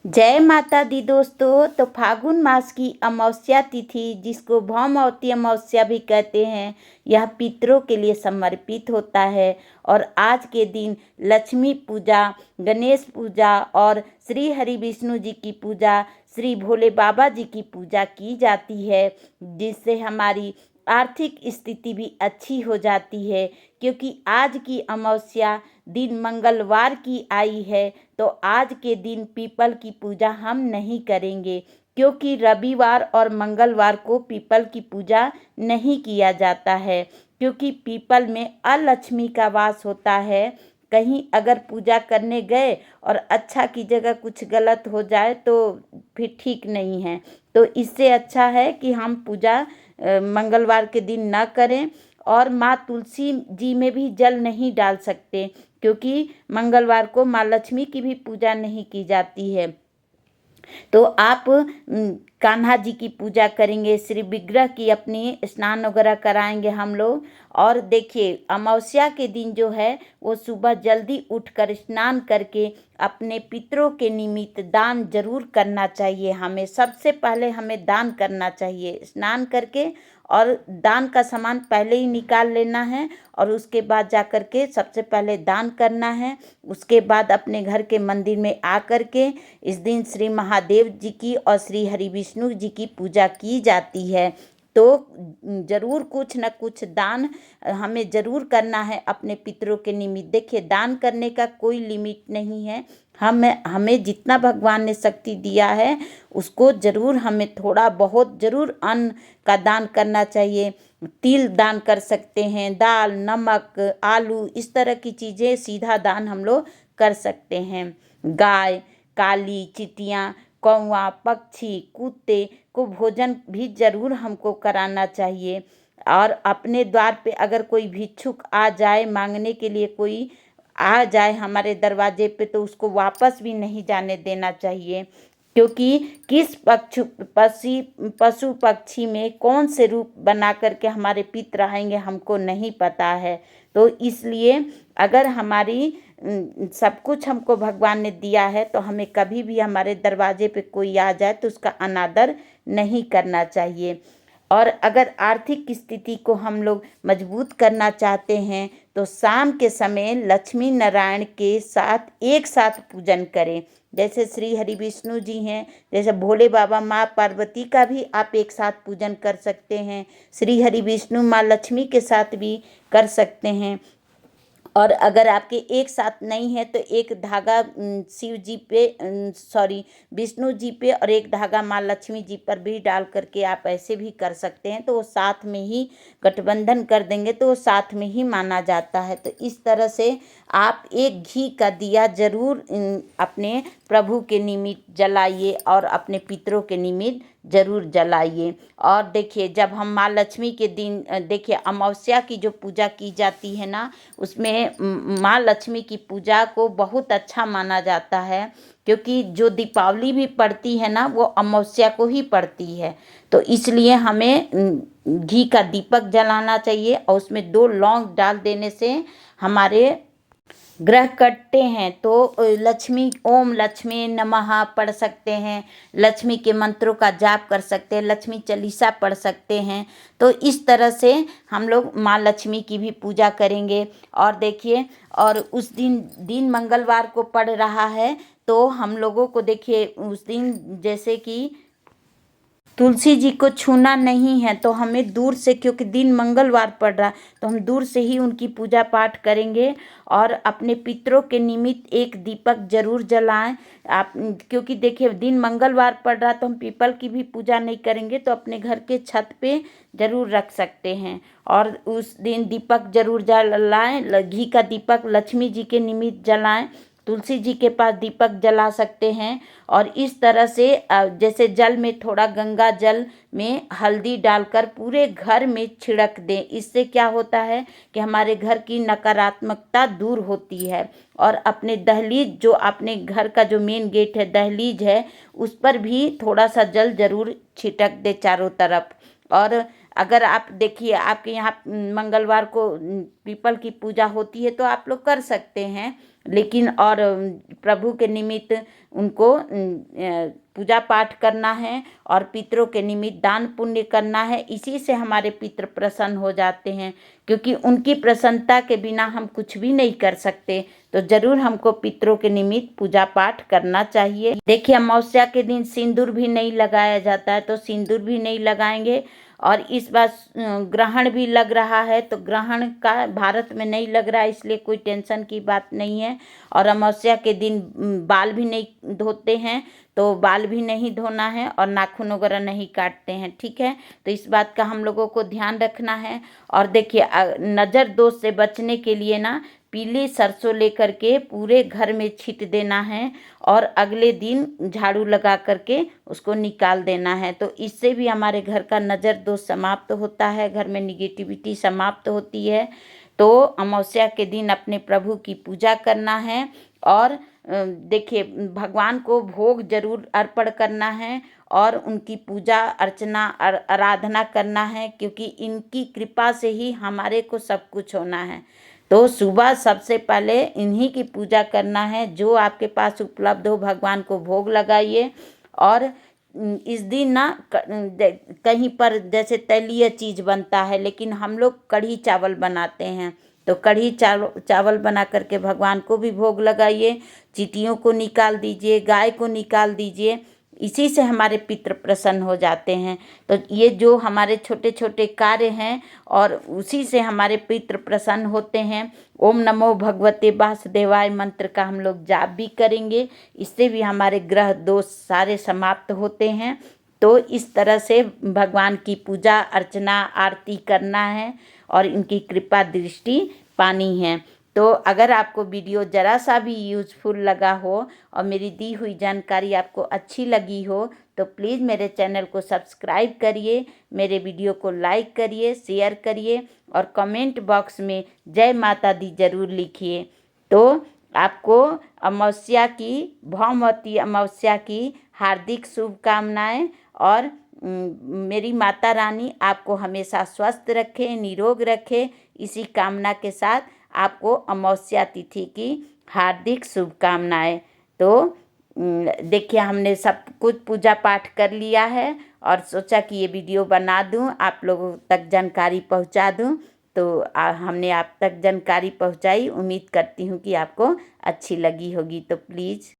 जय माता दी दोस्तों। तो फागुन मास की अमावस्या तिथि, जिसको भौमवती अमावस्या भी कहते हैं, यह पितरों के लिए समर्पित होता है। और आज के दिन लक्ष्मी पूजा, गणेश पूजा और श्री हरि विष्णु जी की पूजा, श्री भोले बाबा जी की पूजा की जाती है, जिससे हमारी आर्थिक स्थिति भी अच्छी हो जाती है। क्योंकि आज की अमावस्या दिन मंगलवार की आई है, तो आज के दिन पीपल की पूजा हम नहीं करेंगे, क्योंकि रविवार और मंगलवार को पीपल की पूजा नहीं किया जाता है, क्योंकि पीपल में अलक्ष्मी का वास होता है। कहीं अगर पूजा करने गए और अच्छा की जगह कुछ गलत हो जाए तो फिर ठीक नहीं है। तो इससे अच्छा है कि हम पूजा मंगलवार के दिन ना करें। और माँ तुलसी जी में भी जल नहीं डाल सकते, क्योंकि मंगलवार को माँ लक्ष्मी की भी पूजा नहीं की जाती है। तो आप कान्हा जी की पूजा करेंगे, श्री विग्रह की अपनी स्नान वगैरह कराएंगे हम लोग। और देखिए, अमावस्या के दिन जो है वो सुबह जल्दी उठकर स्नान करके अपने पितरों के निमित्त दान जरूर करना चाहिए। हमें सबसे पहले हमें दान करना चाहिए, स्नान करके और दान का सामान पहले ही निकाल लेना है, और उसके बाद जा कर के सबसे पहले दान करना है। उसके बाद अपने घर के मंदिर में आ कर के इस दिन श्री महादेव जी की और श्री हरि विष्णु जी की पूजा की जाती है। तो जरूर कुछ न कुछ दान हमें जरूर करना है अपने पितरों के निमित्त। देखिए, दान करने का कोई लिमिट नहीं है। हमें जितना भगवान ने शक्ति दिया है उसको जरूर हमें थोड़ा बहुत जरूर अन्न का दान करना चाहिए। तिल दान कर सकते हैं, दाल, नमक, आलू, इस तरह की चीज़ें सीधा दान हम लोग कर सकते हैं। गाय, काली, चिटियाँ, कौवा, पक्षी, कुत्ते को भोजन भी जरूर हमको कराना चाहिए। और अपने द्वार पे अगर कोई भिक्षुक आ जाए, मांगने के लिए कोई आ जाए हमारे दरवाजे पे, तो उसको वापस भी नहीं जाने देना चाहिए, क्योंकि किस पशु पक्षी में कौन से रूप बना करके हमारे पितर आएंगे हमको नहीं पता है। तो इसलिए अगर हमारी सब कुछ हमको भगवान ने दिया है, तो हमें कभी भी हमारे दरवाजे पे कोई आ जाए तो उसका अनादर नहीं करना चाहिए। और अगर आर्थिक स्थिति को हम लोग मजबूत करना चाहते हैं, तो शाम के समय लक्ष्मी नारायण के साथ एक साथ पूजन करें। जैसे श्री हरि विष्णु जी हैं, जैसे भोले बाबा, माँ पार्वती का भी आप एक साथ पूजन कर सकते हैं। श्री हरि विष्णु माँ लक्ष्मी के साथ भी कर सकते हैं। और अगर आपके एक साथ नहीं है तो एक धागा शिव जी पे, सॉरी, विष्णु जी पे, और एक धागा माँ लक्ष्मी जी पर भी डाल करके आप ऐसे भी कर सकते हैं। तो वो साथ में ही गठबंधन कर देंगे तो वो साथ में ही माना जाता है। तो इस तरह से आप एक घी का दिया जरूर अपने प्रभु के निमित्त जलाइए और अपने पितरों के निमित्त जरूर जलाइए। और देखिए, जब हम माँ लक्ष्मी के दिन, देखिए अमावस्या की जो पूजा की जाती है ना, उसमें माँ लक्ष्मी की पूजा को बहुत अच्छा माना जाता है, क्योंकि जो दीपावली भी पड़ती है ना, वो अमावस्या को ही पड़ती है। तो इसलिए हमें घी का दीपक जलाना चाहिए, और उसमें 2 लौंग डाल देने से हमारे ग्रह कटते हैं। तो लक्ष्मी, ओम लक्ष्मी नमः पढ़ सकते हैं, लक्ष्मी के मंत्रों का जाप कर सकते हैं, लक्ष्मी चालीसा पढ़ सकते हैं। तो इस तरह से हम लोग माँ लक्ष्मी की भी पूजा करेंगे। और देखिए, और उस दिन मंगलवार को पड़ रहा है, तो हम लोगों को देखिए उस दिन जैसे कि तुलसी जी को छूना नहीं है, तो हमें दूर से, क्योंकि दिन मंगलवार पड़ रहा, तो हम दूर से ही उनकी पूजा पाठ करेंगे। और अपने पितरों के निमित्त एक दीपक जरूर जलाएं आप, क्योंकि देखिए दिन मंगलवार पड़ रहा, तो हम पीपल की भी पूजा नहीं करेंगे, तो अपने घर के छत पे जरूर रख सकते हैं। और उस दिन दीपक जरूर जलाएं, घी का दीपक लक्ष्मी जी के निमित्त जलाएं, तुलसी जी के पास दीपक जला सकते हैं। और इस तरह से जैसे जल में थोड़ा गंगा जल में हल्दी डालकर पूरे घर में छिड़क दें। इससे क्या होता है कि हमारे घर की नकारात्मकता दूर होती है। और अपने दहलीज, जो अपने घर का जो मेन गेट है, दहलीज है, उस पर भी थोड़ा सा जल जरूर छिटक दे चारों तरफ। और अगर आप देखिए आपके यहाँ मंगलवार को पीपल की पूजा होती है तो आप लोग कर सकते हैं, लेकिन और प्रभु के निमित्त उनको पूजा पाठ करना है और पितरों के निमित्त दान पुण्य करना है। इसी से हमारे पितर प्रसन्न हो जाते हैं, क्योंकि उनकी प्रसन्नता के बिना हम कुछ भी नहीं कर सकते। तो जरूर हमको पितरों के निमित्त पूजा पाठ करना चाहिए। देखिए अमावस्या के दिन सिंदूर भी नहीं लगाया जाता है, तो सिंदूर भी नहीं लगाएंगे। और इस बार ग्रहण भी लग रहा है, तो ग्रहण का भारत में नहीं लग रहा है, इसलिए कोई टेंशन की बात नहीं है। और अमावस्या के दिन बाल भी नहीं धोते हैं, तो बाल भी नहीं धोना है और नाखून वगैरह नहीं काटते हैं, ठीक है। तो इस बात का हम लोगों को ध्यान रखना है। और देखिए नज़र दोष से बचने के लिए ना पीली सरसों लेकर के पूरे घर में छींट देना है और अगले दिन झाड़ू लगा करके उसको निकाल देना है। तो इससे भी हमारे घर का नज़र दोष समाप्त होता है, घर में निगेटिविटी समाप्त होती है। तो अमावस्या के दिन अपने प्रभु की पूजा करना है और देखिए भगवान को भोग जरूर अर्पण करना है और उनकी पूजा अर्चना आराधना करना है, क्योंकि इनकी कृपा से ही हमारे को सब कुछ होना है। तो सुबह सबसे पहले इन्हीं की पूजा करना है, जो आपके पास उपलब्ध हो भगवान को भोग लगाइए। और इस दिन ना कहीं पर जैसे तैलीय चीज़ बनता है, लेकिन हम लोग कढ़ी चावल बनाते हैं, तो कढ़ी चावल बना करके भगवान को भी भोग लगाइए। चींटियों को निकाल दीजिए, गाय को निकाल दीजिए, इसी से हमारे पितृ प्रसन्न हो जाते हैं। तो ये जो हमारे छोटे छोटे कार्य हैं और उसी से हमारे पितृ प्रसन्न होते हैं। ओम नमो भगवते वासुदेवाय मंत्र का हम लोग जाप भी करेंगे, इससे भी हमारे ग्रह दोष सारे समाप्त होते हैं। तो इस तरह से भगवान की पूजा अर्चना आरती करना है और इनकी कृपा दृष्टि पानी है। तो अगर आपको वीडियो ज़रा सा भी यूज़फुल लगा हो और मेरी दी हुई जानकारी आपको अच्छी लगी हो, तो प्लीज़ मेरे चैनल को सब्सक्राइब करिए, मेरे वीडियो को लाइक करिए, शेयर करिए और कमेंट बॉक्स में जय माता दी ज़रूर लिखिए। तो आपको अमावस्या की भौमवती अमावस्या की हार्दिक शुभकामनाएं और मेरी माता रानी आपको हमेशा स्वस्थ रखे, निरोग रखे, इसी कामना के साथ आपको अमावस्या तिथि की हार्दिक शुभकामनाएं। तो देखिए हमने सब कुछ पूजा पाठ कर लिया है और सोचा कि ये वीडियो बना दूं, आप लोगों तक जानकारी पहुंचा दूं। तो हमने आप तक जानकारी पहुंचाई, उम्मीद करती हूं कि आपको अच्छी लगी होगी। तो प्लीज़